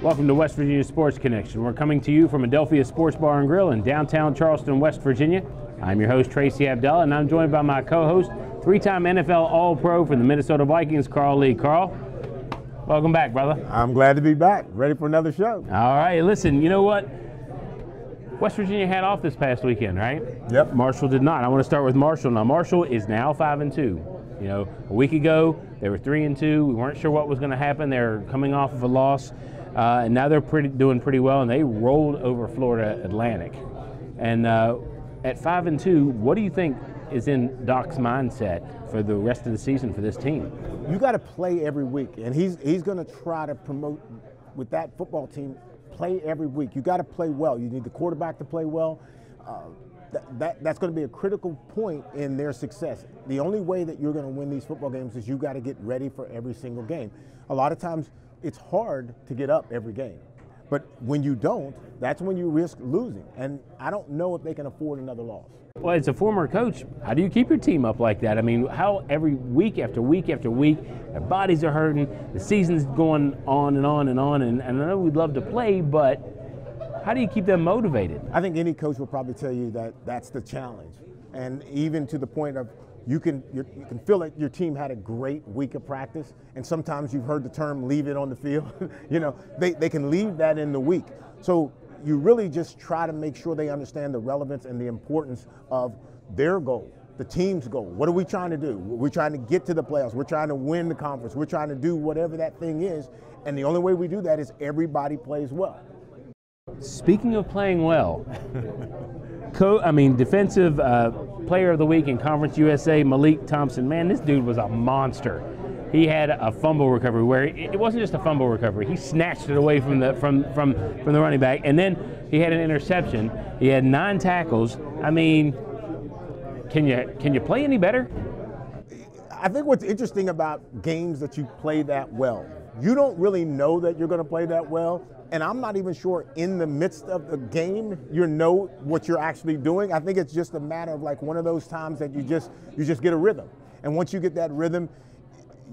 Welcome to West Virginia Sports Connection. We're coming to you from Adelphia Sports Bar and Grill in downtown Charleston, West Virginia. I'm your host, Tracy Abdallah, and I'm joined by my co-host, three-time NFL All-Pro for the Minnesota Vikings, Carl Lee. Carl, welcome back, brother. I'm glad to be back. Ready for another show. All right, listen, you know what? West Virginia had off this past weekend, right? Yep. Marshall did not. I want to start with Marshall. Now, Marshall is now 5-2. You know, a week ago, they were 3-2. We weren't sure what was going to happen. They're coming off of a loss. And now they're doing pretty well, and they rolled over Florida Atlantic. And at 5-2, what do you think is in Doc's mindset for the rest of the season for this team? You got to play every week, and he's going to try to promote with that football team. Play every week. You got to play well. You need the quarterback to play well. That's going to be a critical point in their success. The only way that you're going to win these football games is you got to get ready for every single game. A lot of times, it's hard to get up every game. But when you don't, that's when you risk losing. And I don't know if they can afford another loss. Well, as a former coach, how do you keep your team up like that? I mean, how every week after week after week, their bodies are hurting, the season's going on and on and on, and I know we'd love to play, but how do you keep them motivated? I think any coach will probably tell you that that's the challenge. And even to the point of you can feel like your team had a great week of practice, and sometimes you've heard the term leave it on the field. You know, they can leave that in the week. So you really just try to make sure they understand the relevance and the importance of their goal, the team's goal. What are we trying to do? We're trying to get to the playoffs. We're trying to win the conference. We're trying to do whatever that thing is, and the only way we do that is everybody plays well. Speaking of playing well, defensive player of the week in Conference USA, Malik Thompson. Man, this dude was a monster. He had a fumble recovery where it wasn't just a fumble recovery. He snatched it away from the running back, and then he had an interception. He had 9 tackles. I mean, can you play any better? I think what's interesting about games that you play that well, you don't really know that you're going to play that well. And I'm not even sure in the midst of the game you know what you're actually doing. I think it's just a matter of like one of those times that you just get a rhythm. And once you get that rhythm,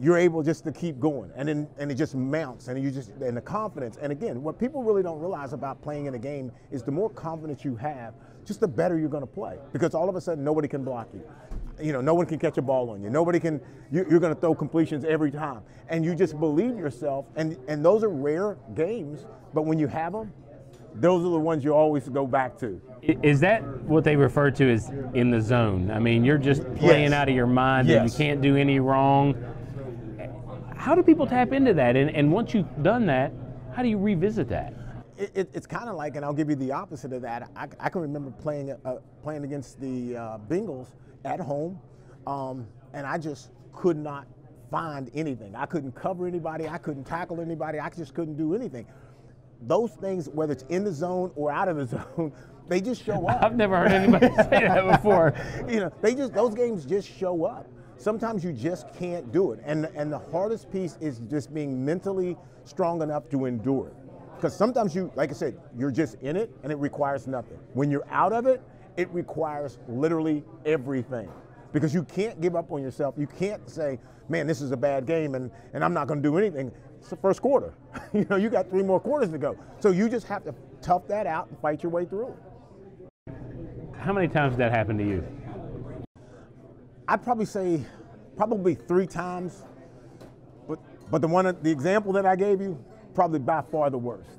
you're able just to keep going. And it just mounts, and and the confidence. And again, what people really don't realize about playing in a game is the more confidence you have, just the better you're going to play. Because all of a sudden nobody can block you. You know, no one can catch a ball on you. Nobody can, you're going to throw completions every time. And you just believe yourself. And those are rare games, but when you have them, those are the ones you always go back to. Is that what they refer to as in the zone? I mean, you're just playing out of your mind and you can't do any wrong. How do people tap into that? And once you've done that, how do you revisit that? It's kind of like, and I'll give you the opposite of that. I can remember playing against the Bengals at home, and I just could not find anything. I couldn't cover anybody. I couldn't tackle anybody. I just couldn't do anything. Those things, whether it's in the zone or out of the zone, they just show up. I've never heard anybody say that before. You know, those games just show up. Sometimes you just can't do it. And the hardest piece is just being mentally strong enough to endure it. Because sometimes like I said, you're just in it and it requires nothing. When you're out of it, it requires literally everything. Because you can't give up on yourself. You can't say, man, this is a bad game and I'm not going to do anything. It's the first quarter. You know, you got 3 more quarters to go. So you just have to tough that out and fight your way through it. How many times did that happen to you? I'd probably say 3 times. But the example that I gave you, probably by far the worst.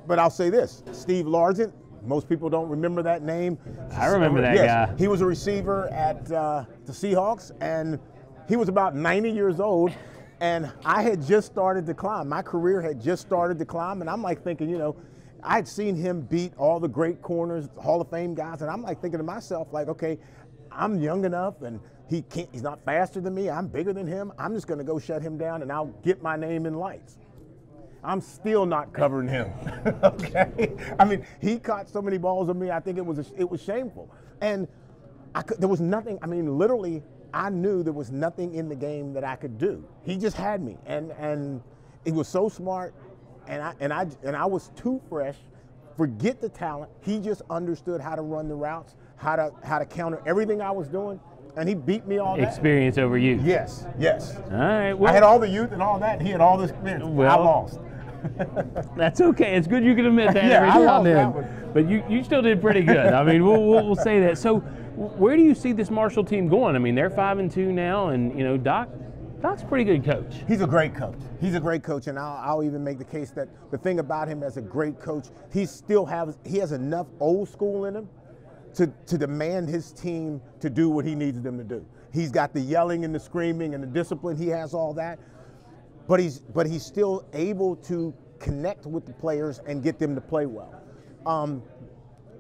But I'll say this, Steve Largent, most people don't remember that name. I remember that guy. He was a receiver at the Seahawks, and he was about 90 years old, and I had just started to climb. My career had just started to climb, and I'm like thinking, you know, I'd seen him beat all the great corners, Hall of Fame guys, and I'm like thinking to myself, like, okay, I'm young enough, and he's not faster than me, I'm bigger than him, I'm just gonna go shut him down, and I'll get my name in lights. I'm still not covering him, okay? I mean, he caught so many balls on me, I think it was shameful. And there was nothing, I mean, literally, I knew there was nothing in the game that I could do. He just had me, and he was so smart, and I was too fresh. Forget the talent, he just understood how to run the routes, how to counter everything I was doing, and he beat me all that. Experience over youth. Yes, yes. All right. Well, I had all the youth and all that, and he had all the experience. Well, I lost. That's okay. It's good you can admit that every now and then. But you still did pretty good. I mean, we'll say that. So, where do you see this Marshall team going? I mean, they're 5-2 now, and you know, Doc's a pretty good coach. He's a great coach. He's a great coach, and I'll even make the case that the thing about him as a great coach, he has enough old school in him to demand his team to do what he needs them to do. He's got the yelling and the screaming and the discipline. He has all that, but he's still able to connect with the players and get them to play well.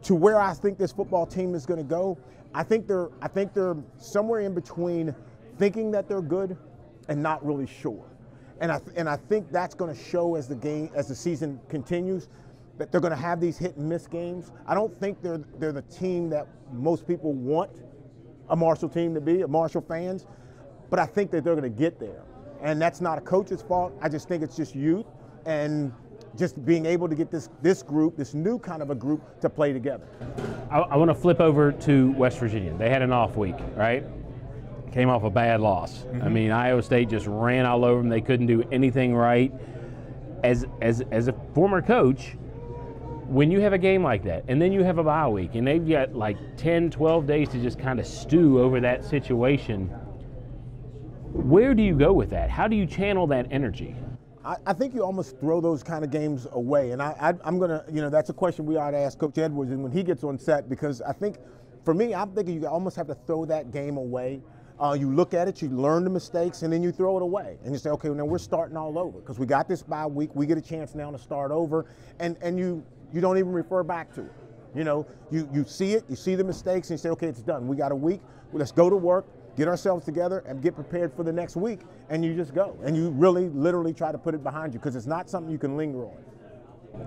To where I think this football team is going to go, I think they're somewhere in between thinking that they're good and not really sure. And I think that's going to show as the season continues, that they're going to have these hit and miss games. I don't think they're the team that most people want a Marshall team to be, Marshall fans, but I think that they're going to get there. And that's not a coach's fault. I just think it's just youth and just being able to get this group, this new kind of a group, to play together. I want to flip over to West Virginia. They had an off week, right? Came off a bad loss. Mm-hmm. I mean, Iowa State just ran all over them. They couldn't do anything right. As a former coach, when you have a game like that, and then you have a bye week, and they've got like 10, 12 days to just kind of stew over that situation, where do you go with that? How do you channel that energy? I think you almost throw those kind of games away. And I'm going to, you know, that's a question we ought to ask Coach Edwards when he gets on set, because I think, for me, I'm thinking you almost have to throw that game away. You look at it, you learn the mistakes, and then you throw it away. And you say, okay, well, now we're starting all over because we got this bye week. We get a chance now to start over. And you don't even refer back to it. You know, you see it, you see the mistakes, and you say, okay, it's done. We got a week. Well, let's go to work, get ourselves together, and get prepared for the next week. And you just go. And you really, literally try to put it behind you because it's not something you can linger on.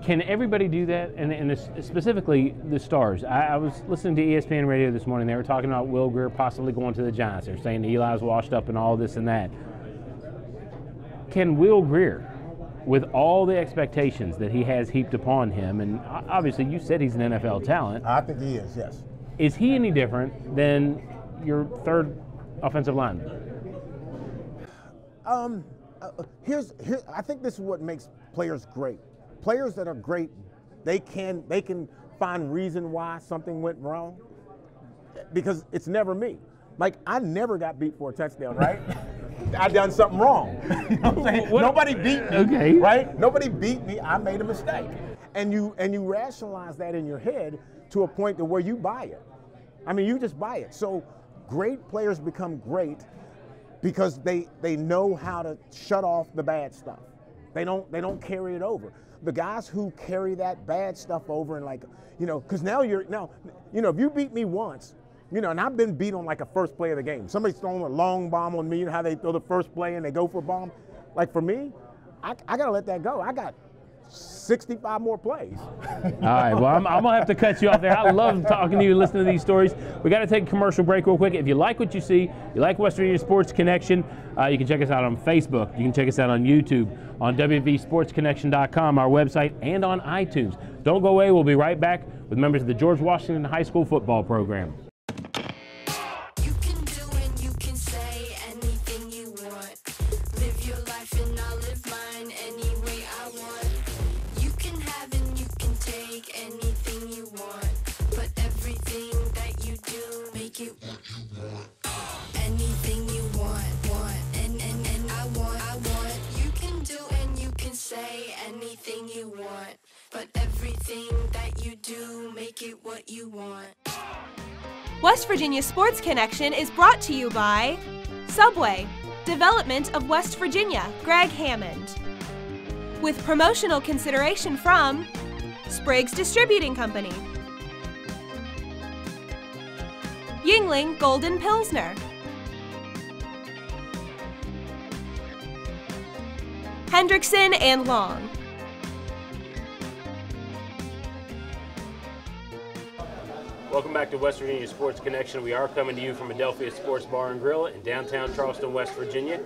Can everybody do that? And specifically the stars. I was listening to ESPN radio this morning. They were talking about Will Grier possibly going to the Giants. They're saying Eli's washed up and all this and that. Can Will Grier, with all the expectations that he has heaped upon him, and obviously you said he's an NFL talent. I think he is, yes. Is he any different than your third offensive lineman? I think this is what makes players great. Players that are great, they can find reason why something went wrong, because it's never me. Like, I never got beat for a touchdown, right? I done something wrong. You know what I'm saying? Nobody beat me, okay, right? Nobody beat me. I made a mistake. And you rationalize that in your head to a point to where you buy it. I mean, you just buy it. So great players become great because they know how to shut off the bad stuff. They don't carry it over. The guys who carry that bad stuff over and, like, you know, because now, you know, if you beat me once, you know, and I've been beat on like a first play of the game. Somebody's throwing a long bomb on me, you know how they throw the first play and they go for a bomb? Like, for me, I got to let that go. I got 65 more plays. All right, well, I'm going to have to cut you off there. I love talking to you, listening to these stories. We got to take a commercial break real quick. If you like what you see, you like West Virginia Sports Connection, you can check us out on Facebook. You can check us out on YouTube, on WVSportsConnection.com, our website, and on iTunes. Don't go away. We'll be right back with members of the George Washington High School football program. West Virginia Sports Connection is brought to you by Subway, Development of West Virginia, Greg Hammond. With promotional consideration from Spriggs Distributing Company, Yuengling Golden Pilsner, Hendrickson and Long. Welcome back to West Virginia Sports Connection. We are coming to you from Adelphia Sports Bar and Grill in downtown Charleston, West Virginia,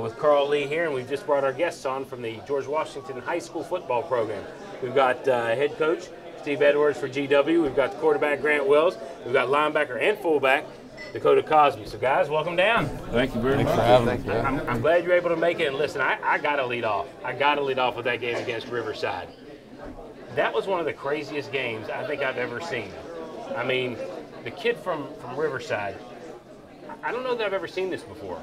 with Carl Lee here, and we've just brought our guests on from the George Washington High School football program. We've got head coach Steve Edwards for GW. We've got the quarterback Grant Wells. We've got linebacker and fullback Dakota Cosby. So guys, welcome down. Thank you very much. For having me. I'm glad you're able to make it. And listen, I got to lead off. I got to lead off with that game against Riverside. That was one of the craziest games I think I've ever seen. I mean, the kid from Riverside, I don't know that I've ever seen this before.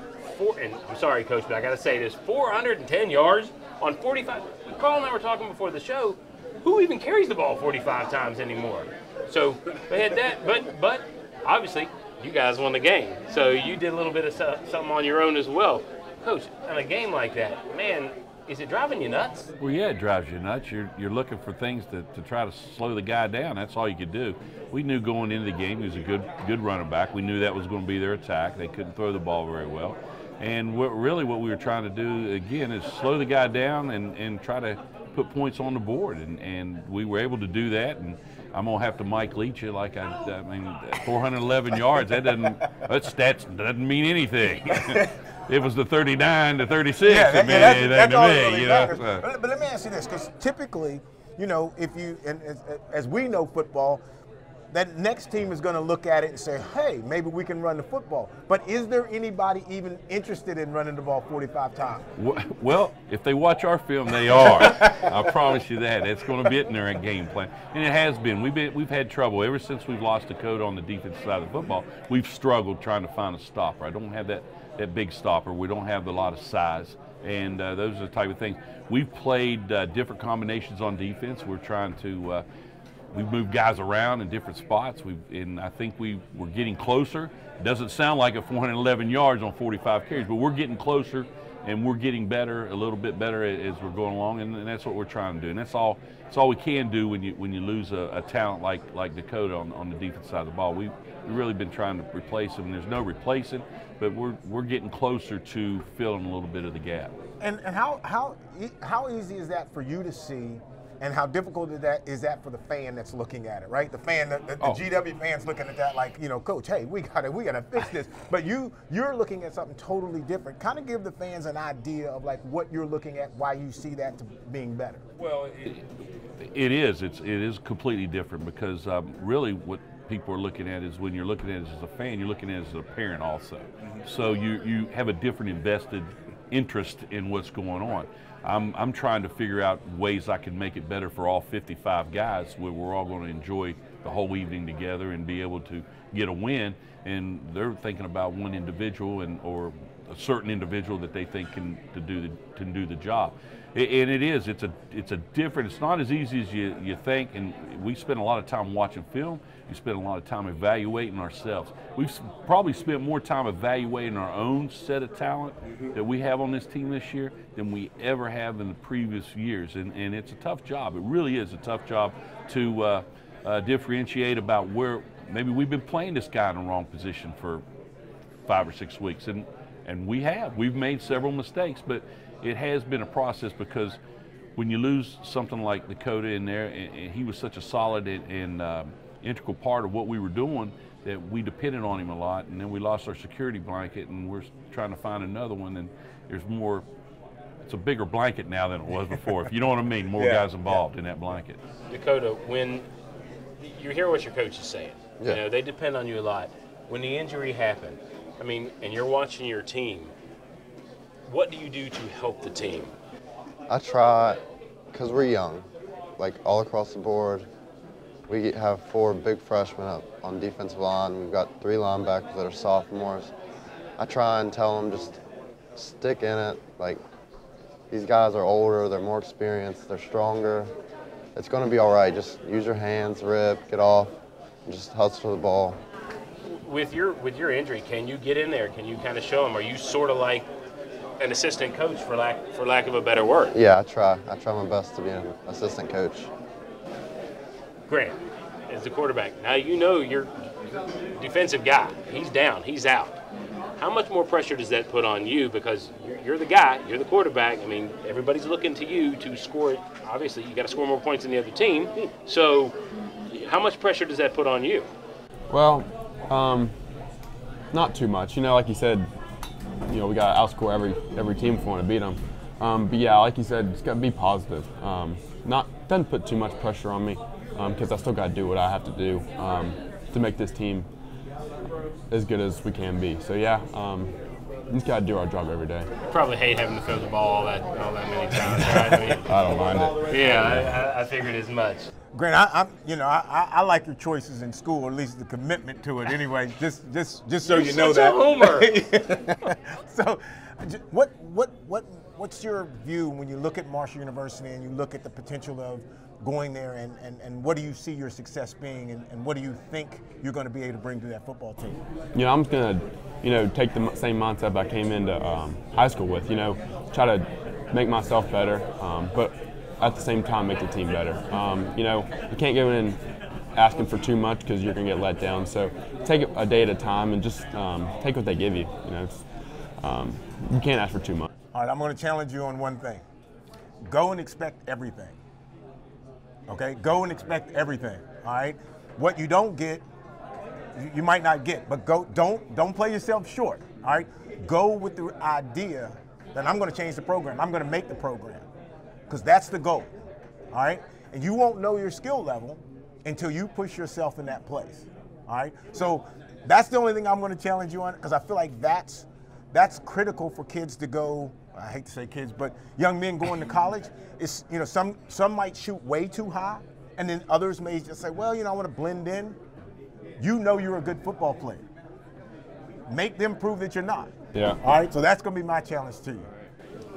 And I'm sorry, Coach, but I got to say this, 410 yards on 45. Carl and I were talking before the show, who even carries the ball 45 times anymore? So they had that, but obviously you guys won the game. So you did a little bit of something on your own as well. Coach, on a game like that, man, is it driving you nuts? Well, yeah, it drives you nuts. You're looking for things to try to slow the guy down. That's all you could do. We knew going into the game he was a good running back. We knew that was going to be their attack. They couldn't throw the ball very well. And what we were trying to do, again, is slow the guy down and try to put points on the board. And we were able to do that. And I'm going to have to Mike Leach you like I mean, 411 yards, that stats doesn't mean anything. It was the 39 to 36 that meant anything to me. Really you know? But let me ask you this, because typically, you know, if you, and as we know football, that next team is going to look at it and say, hey, maybe we can run the football. But is there anybody even interested in running the ball 45 times? Well, if they watch our film, they are. I promise you that. It's going to be in their game plan. And it has been. We've had trouble. Ever since we've lost Dakota on the defensive side of the football, we've struggled trying to find a stopper. I don't have that big stopper. We don't have a lot of size. And those are the type of things. We've played different combinations on defense. We're trying to we've moved guys around in different spots. And I think we're getting closer. It doesn't sound like a 411 yards on 45 carries, but we're getting closer and we're getting better, a little bit better as we're going along. And that's what we're trying to do. And that's all we can do when you lose a talent like Dakota on the defense side of the ball. We've really been trying to replace him. There's no replacing, but we're getting closer to filling a little bit of the gap. And how easy is that for you to see? And how difficult is that for the fan that's looking at it, right? The fan, the GW fan's looking at that like, you know, Coach, hey, we gotta fix this. But you're looking at something totally different. Kind of give the fans an idea of like what you're looking at, why you see that being better. Well, it is completely different because really what people are looking at is when you're looking at it as a fan, you're looking at it as a parent also. So you have a different invested interest in what's going on. I'm trying to figure out ways I can make it better for all 55 guys where we're all going to enjoy the whole evening together and be able to get a win. And they're thinking about one individual or a certain individual that they think can do the job. And it's a different. It's not as easy as you think. And we spend a lot of time watching film. We spend a lot of time evaluating ourselves. We've probably spent more time evaluating our own set of talent that we have on this team this year than we ever have in the previous years. And it's a tough job. It really is a tough job to differentiate about where maybe we've been playing this guy in the wrong position for 5 or 6 weeks. And we've made several mistakes, but it has been a process because when you lose something like Dakota in there, and he was such a solid and integral part of what we were doing that we depended on him a lot, and then we lost our security blanket, and we're trying to find another one, and there's more. It's a bigger blanket now than it was before, if you know what I mean, more guys involved in that blanket. Dakota, when you hear what your coach is saying, you know, they depend on you a lot. When the injury happened, I mean, and you're watching your team, what do you do to help the team? I try, because we're young, like all across the board. We have 4 big freshmen up on defensive line. We've got 3 linebackers that are sophomores. I try and tell them just stick in it. Like, these guys are older, they're more experienced, they're stronger. It's going to be all right. Just use your hands, rip, get off, and just hustle the ball. With your injury, can you get in there? Can you kind of show them? Are you sort of like an assistant coach, for lack of a better word? Yeah, I try. I try my best to be an assistant coach. Grant is the quarterback. Now you know your defensive guy. He's down. He's out. How much more pressure does that put on you? Because you're the guy. You're the quarterback. I mean, everybody's looking to you to score it. Obviously, you got to score more points than the other team. So, how much pressure does that put on you? Well, not too much. You know, like you said, you know, we got to outscore every team if we want to beat them. But yeah, like you said, it's got to be positive. Doesn't put too much pressure on me because I still got to do what I have to do to make this team as good as we can be. So yeah, we just gotta do our job every day. You probably hate having to throw the ball all that many times, right? I mean, I don't mind it. yeah, I figured as much. Grant, I like your choices in school, or at least the commitment to it. Anyway, just so you know that. Homer. So, what's your view when you look at Marshall University and you look at the potential of going there, and what do you see your success being, and what do you think you're going to be able to bring to that football team? I'm just gonna, take the same mindset I came into high school with. Try to make myself better, but at the same time make the team better. You can't go in asking for too much because you're gonna get let down. So take it a day at a time and just take what they give you. You can't ask for too much. All right, I'm going to challenge you on one thing. Go and expect everything. Okay, go and expect everything. All right, what you don't get, you might not get, but don't play yourself short. All right, go with the idea that I'm going to change the program. I'm going to make the program, because that's the goal. All right, and you won't know your skill level until you push yourself in that place. All right, so that's the only thing I'm going to challenge you on, because I feel like that's critical for kids to go. I hate to say kids, but young men going to college, is some might shoot way too high, and then others may just say, well, I want to blend in. You're a good football player. Make them prove that you're not. Yeah. All right, so that's going to be my challenge to you.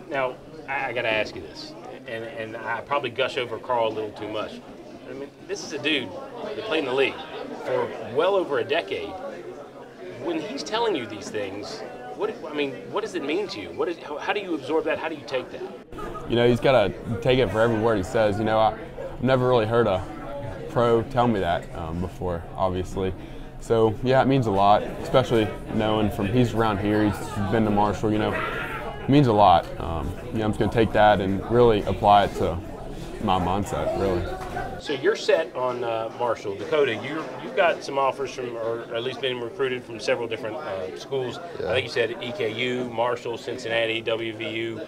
Now, I got to ask you this, and I probably gush over Carl a little too much. I mean, this is a dude that played in the league for well over a decade. When he's telling you these things, what does it mean to you? How do you absorb that? How do you take that? He's got to take it for every word he says. I've never really heard a pro tell me that before, obviously. So, yeah, it means a lot, especially knowing he's around here, he's been to Marshall, it means a lot. I'm just going to take that and really apply it to my mindset, really. So you're set on Marshall. Dakota, you've got some offers from, or at least been recruited from several different schools. Yeah. I think you said EKU, Marshall, Cincinnati, WVU.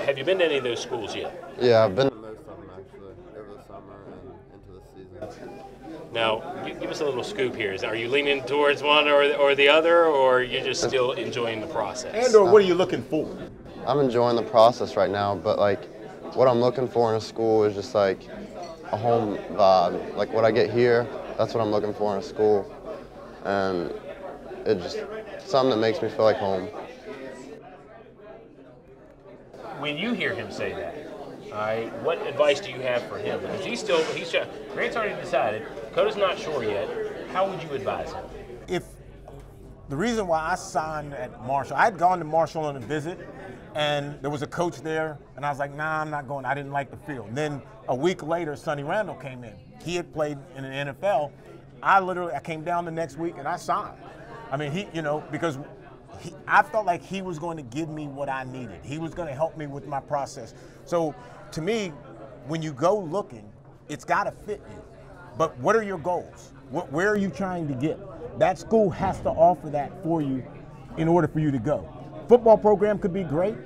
Have you been to any of those schools yet? Yeah, I've been to most of them actually, over the summer and into the season. Now, give us a little scoop here. Are you leaning towards one or the other, or are you just still enjoying the process? And/or what are you looking for? I'm enjoying the process right now, but what I'm looking for in a school is just a home vibe. Like what I get here, that's what I'm looking for in a school. And it's just something that makes me feel like home. When you hear him say that, what advice do you have for him? Because Grant's already decided, Dakota's not sure yet. How would you advise him? If the reason why I signed at Marshall, I had gone to Marshall on a visit, and there was a coach there, and I was like, nah, I'm not going. I didn't like the field. And then a week later, Sonny Randall came in. He had played in the NFL. I came down the next week and I signed. I mean, because I felt like he was going to give me what I needed. He was going to help me with my process. So to me, when you go looking, it's got to fit you. But what are your goals? Where are you trying to get? That school has to offer that for you in order for you to go. Football program could be great.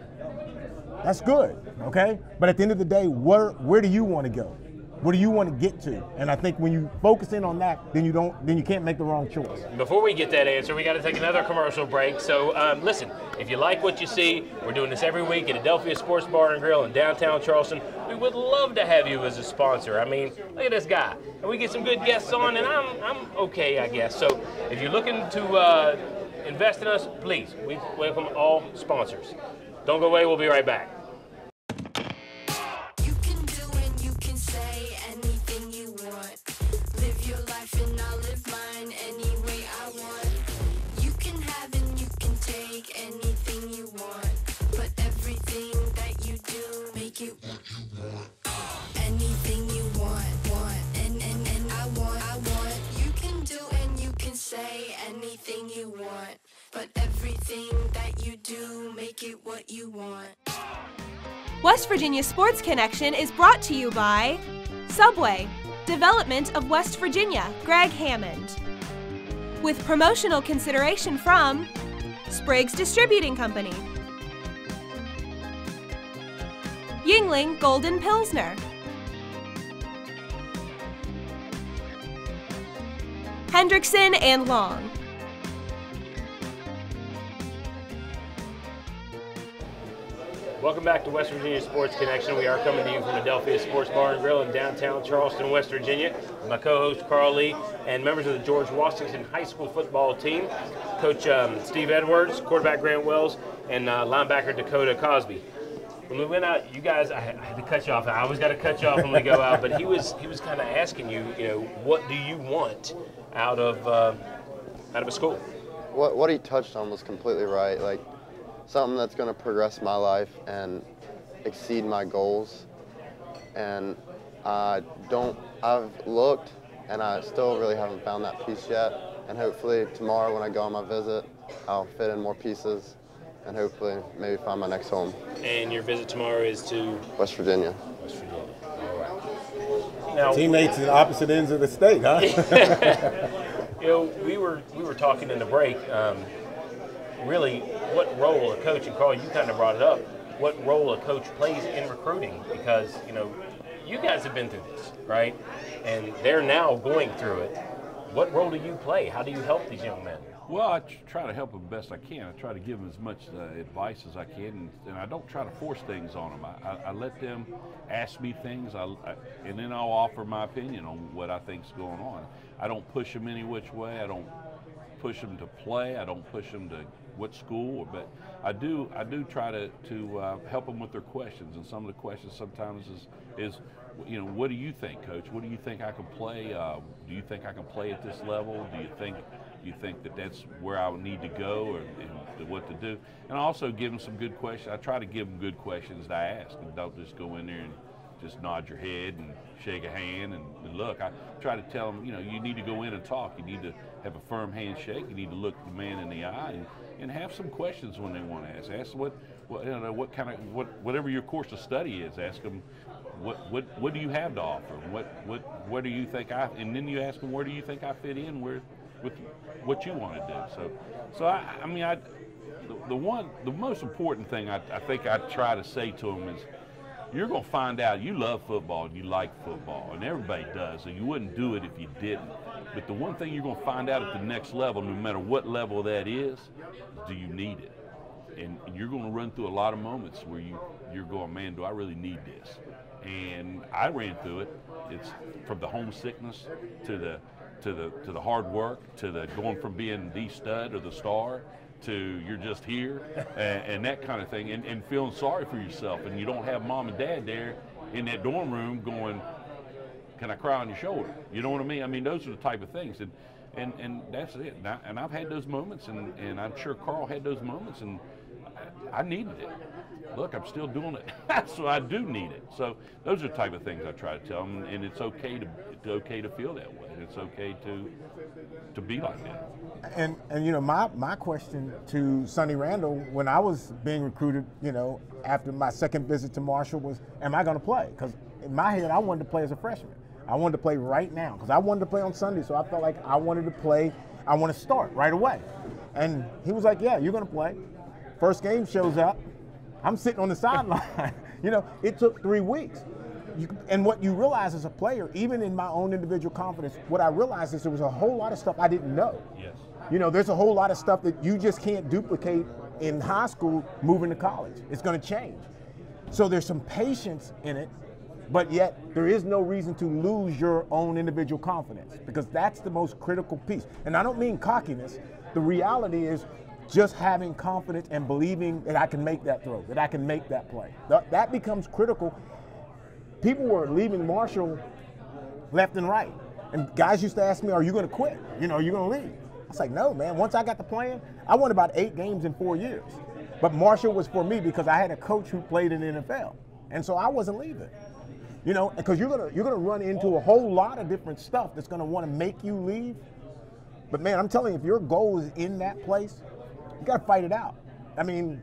That's good, okay? But at the end of the day, where do you want to go? Where do you want to get to? And I think when you focus in on that, then you can't make the wrong choice. Before we get that answer, we got to take another commercial break. So listen, if you like what you see, we're doing this every week at Adelphia Sports Bar and Grill in downtown Charleston. We would love to have you as a sponsor. I mean, look at this guy. And we get some good guests on, and I'm okay, I guess. So if you're looking to invest in us, please, we welcome all sponsors. Don't go away, we'll be right back. You can do and you can say anything you want. Live your life and I'll live mine any way I want. You can have and you can take anything you want. But everything that you do, make it what you want. Anything you want. And I want. You can do and you can say anything you want. But everything that you do, make it what you want. West Virginia Sports Connection is brought to you by Subway, Development of West Virginia, Greg Hammond. With promotional consideration from Spriggs Distributing Company, Yingling Golden Pilsner, Hendrickson, and Long. Welcome back to West Virginia Sports Connection. We are coming to you from Adelphia Sports Bar and Grill in downtown Charleston, West Virginia. My co-host Carl Lee and members of the George Washington High School football team, Coach Steve Edwards, quarterback Grant Wells, and linebacker Dakota Cosby. When we went out, you guys, I had to cut you off. I always got to cut you off when we go out. But he was kind of asking you, what do you want out of a school? What he touched on was completely right. Like, something that's going to progress my life and exceed my goals. And I've looked, and I still really haven't found that piece yet. And hopefully tomorrow when I go on my visit, I'll fit in more pieces and hopefully maybe find my next home. And your visit tomorrow is to? West Virginia. West Virginia. All right. Now, teammates at opposite ends of the state, huh? we were talking in the break. Really, what role a coach, and Carl, you kind of brought it up, what role a coach plays in recruiting, because, you guys have been through this, right? And they're now going through it. What role do you play? How do you help these young men? Well, I try to help them best I can. I try to give them as much advice as I can, and I don't try to force things on them. I let them ask me things, and then I'll offer my opinion on what I think's going on. I don't push them any which way. I don't push them to play. I don't push them to what school, but I do try to help them with their questions. And some of the questions sometimes is what do you think, Coach? What do you think I can play? Do you think I can play at this level? Do you think that that's where I would need to go, and what to do? And I also give them some good questions. I try to give them good questions to ask, and don't just go in there and just nod your head and shake a hand and look. I try to tell them, you need to go in and talk. You need to have a firm handshake. You need to look the man in the eye and have some questions when they want to ask. Ask what kind of whatever your course of study is. Ask them what do you have to offer? What do you think and then you ask them, where do you think I fit in with what you want to do? So the most important thing I think I try to say to them is, you're going to find out you love football and you like football, and everybody does, and you wouldn't do it if you didn't. But the one thing you're going to find out at the next level, no matter what level that is, do you need it? And you're going to run through a lot of moments where you're going, man, do I really need this? And I ran through it. It's from the homesickness to the hard work, to the going from being the stud or the star to you're just here and that kind of thing, and feeling sorry for yourself, and you don't have mom and dad there in that dorm room going, can I cry on your shoulder? You know what I mean? I mean, those are the type of things, and that's it. And I've had those moments, and I'm sure Carl had those moments, and I needed it. Look, I'm still doing it, so I do need it. So those are the type of things I try to tell them, and it's okay to feel that way. It's okay to be like that. And my question to Sonny Randall when I was being recruited, after my second visit to Marshall was, am I going to play? Because in my head, I wanted to play as a freshman. I wanted to play right now because I wanted to play on Sunday, so I felt like I wanted to play. I want to start right away. And he was like, yeah, you're going to play. First game shows up. I'm sitting on the sideline. It took 3 weeks. And what you realize as a player, even in my own individual confidence, what I realized is there was a whole lot of stuff I didn't know. Yes. There's a whole lot of stuff that you just can't duplicate in high school moving to college. It's going to change. So there's some patience in it, but yet there is no reason to lose your own individual confidence, because that's the most critical piece. And I don't mean cockiness. The reality is just having confidence and believing that I can make that throw, that I can make that play. That becomes critical. People were leaving Marshall left and right. And guys used to ask me, are you going to quit? Are you going to leave? I was like, no, man. Once I got the plan, I won about 8 games in 4 years. But Marshall was for me because I had a coach who played in the NFL. And so I wasn't leaving. Because you're gonna run into a whole lot of different stuff that's going to want to make you leave. But, man, I'm telling you, if your goal is in that place, you got to fight it out. I mean,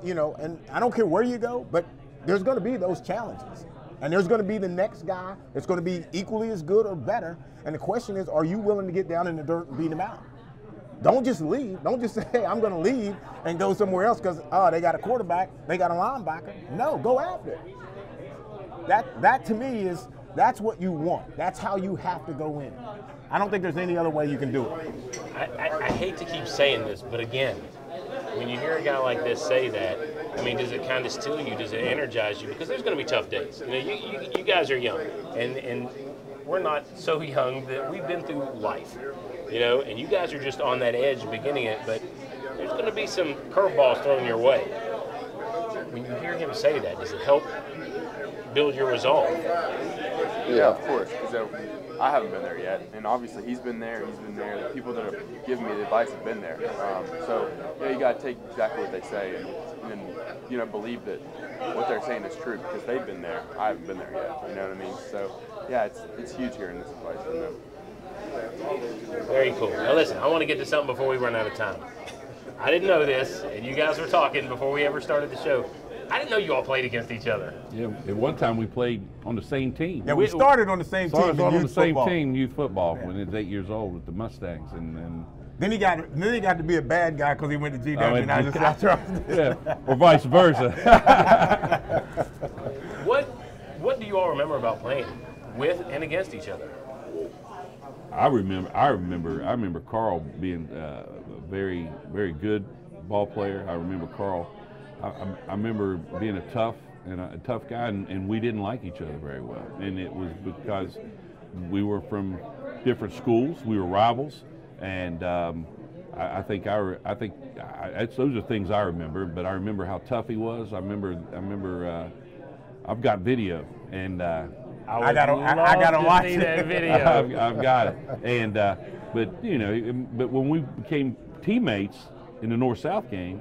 and I don't care where you go, but there's going to be those challenges. And there's going to be the next guy that's going to be equally as good or better. And the question is, are you willing to get down in the dirt and beat him out? Don't just leave. Don't just say, hey, I'm going to leave and go somewhere else because, they got a quarterback, they got a linebacker. No, go after it. That to me that's what you want. That's how you have to go in. I don't think there's any other way you can do it. I hate to keep saying this, but again, when you hear a guy like this say that, I mean, does it kind of still you? Does it energize you? Because there's going to be tough days. You know, you guys are young, and we're not so young that we've been through life, you know, and you guys are just on that edge beginning it, but there's going to be some curveballs thrown your way. When you hear him say that, does it help build your resolve? Yeah, of course, because I haven't been there yet, and obviously he's been there. The people that have given me the advice have been there. So yeah, you got to take exactly what they say and you know, believe that what they're saying is true because they've been there. I haven't been there yet. You know what I mean? So yeah, it's huge here in this place. You know? Very cool. Now listen, I want to get to something before we run out of time. I didn't know this, and you guys were talking before we ever started the show. I didn't know you all played against each other. Yeah, at one time we played on the same team. Yeah, we started on the same team. Started on the same team, youth football, when he was 8 years old with the Mustangs, and then he got to be a bad guy because he went to GW and I just South Charleston. Yeah, or vice versa. What do you all remember about playing with and against each other? I remember Carl being a very, very good ball player. I remember Carl. I remember being a tough guy, and we didn't like each other very well. And it was because we were from different schools. We were rivals, and I think those are things I remember. But I remember how tough he was. I remember. I've got video, and I gotta watch that video. I've got it. And but you know, but when we became teammates in the North-South game,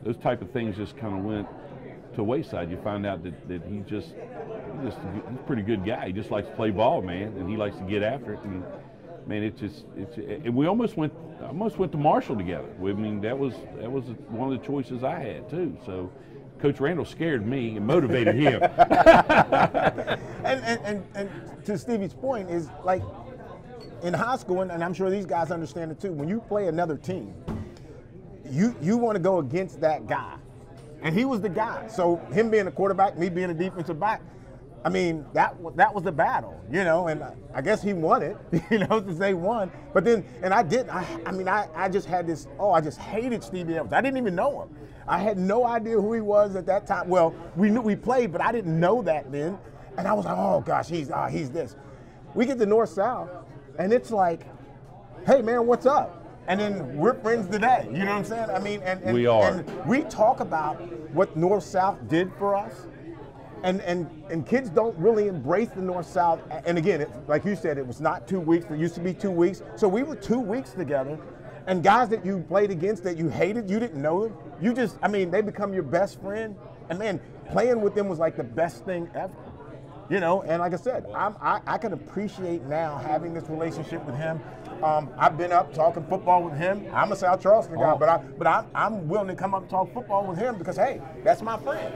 those type of things just kind of went to wayside. You find out that he's a pretty good guy. He just likes to play ball, man, and he likes to get after it. And man, and we almost went to Marshall together. I mean, that was one of the choices I had too. So Coach Randall scared me and motivated him. and to Stevie's point is, like, in high school, and I'm sure these guys understand it too, when you play another team, you want to go against that guy. And he was the guy. So him being a quarterback, me being a defensive back, I mean, that was the battle, you know, and I guess he won it, you know, to say won. But then, and I just had this, I just hated Stevie Evans. I didn't even know him. I had no idea who he was at that time. Well, we knew we played, but I didn't know that then. And I was like, oh gosh, he's this. We get to North-South, and it's like, hey man, what's up? And then we're friends today, you know what I'm saying? I mean, and we are. And we talk about what North-South did for us. And kids don't really embrace the North-South. And again, like you said, it was not 2 weeks. It used to be 2 weeks. So we were 2 weeks together. And guys that you played against that you hated, you didn't know them. They become your best friend. And man, playing with them was like the best thing ever. You know, and like I said, I can appreciate now having this relationship with him. I've been up talking football with him. I'm a South Charleston guy, but I'm willing to come up and talk football with him because, hey, that's my friend.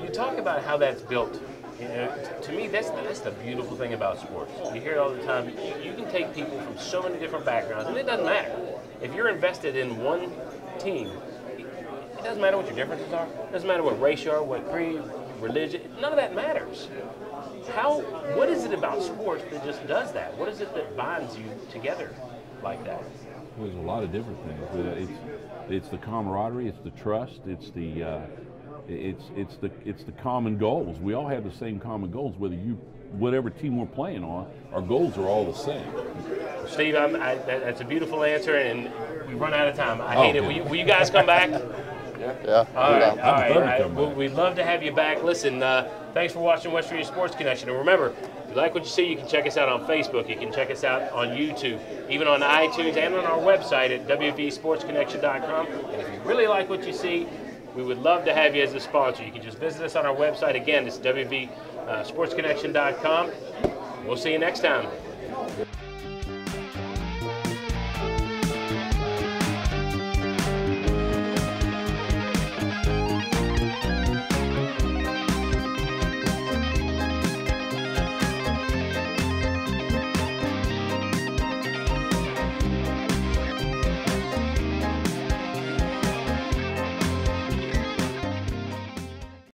You talk about how that's built. You know, to me, that's the beautiful thing about sports. You hear it all the time. You can take people from so many different backgrounds, and it doesn't matter. If you're invested in one team, it doesn't matter what your differences are. It doesn't matter what race you are, what creed, religion. None of that matters. What is it about sports that just does that? What is it that binds you together like that? Well, there's a lot of different things. It's the camaraderie. It's the trust. It's the common goals. We all have the same common goals. Whatever team we're playing on, our goals are all the same. Steve, that's a beautiful answer, and we run out of time. I hate it. Will you guys come back? Yeah. All right. We'd love to have you back. Listen, thanks for watching West Virginia Sports Connection. And remember, if you like what you see, you can check us out on Facebook. You can check us out on YouTube, even on iTunes, and on our website at wvsportsconnection.com. And if you really like what you see, we would love to have you as a sponsor. You can just visit us on our website. Again, it's wvsportsconnection.com. We'll see you next time.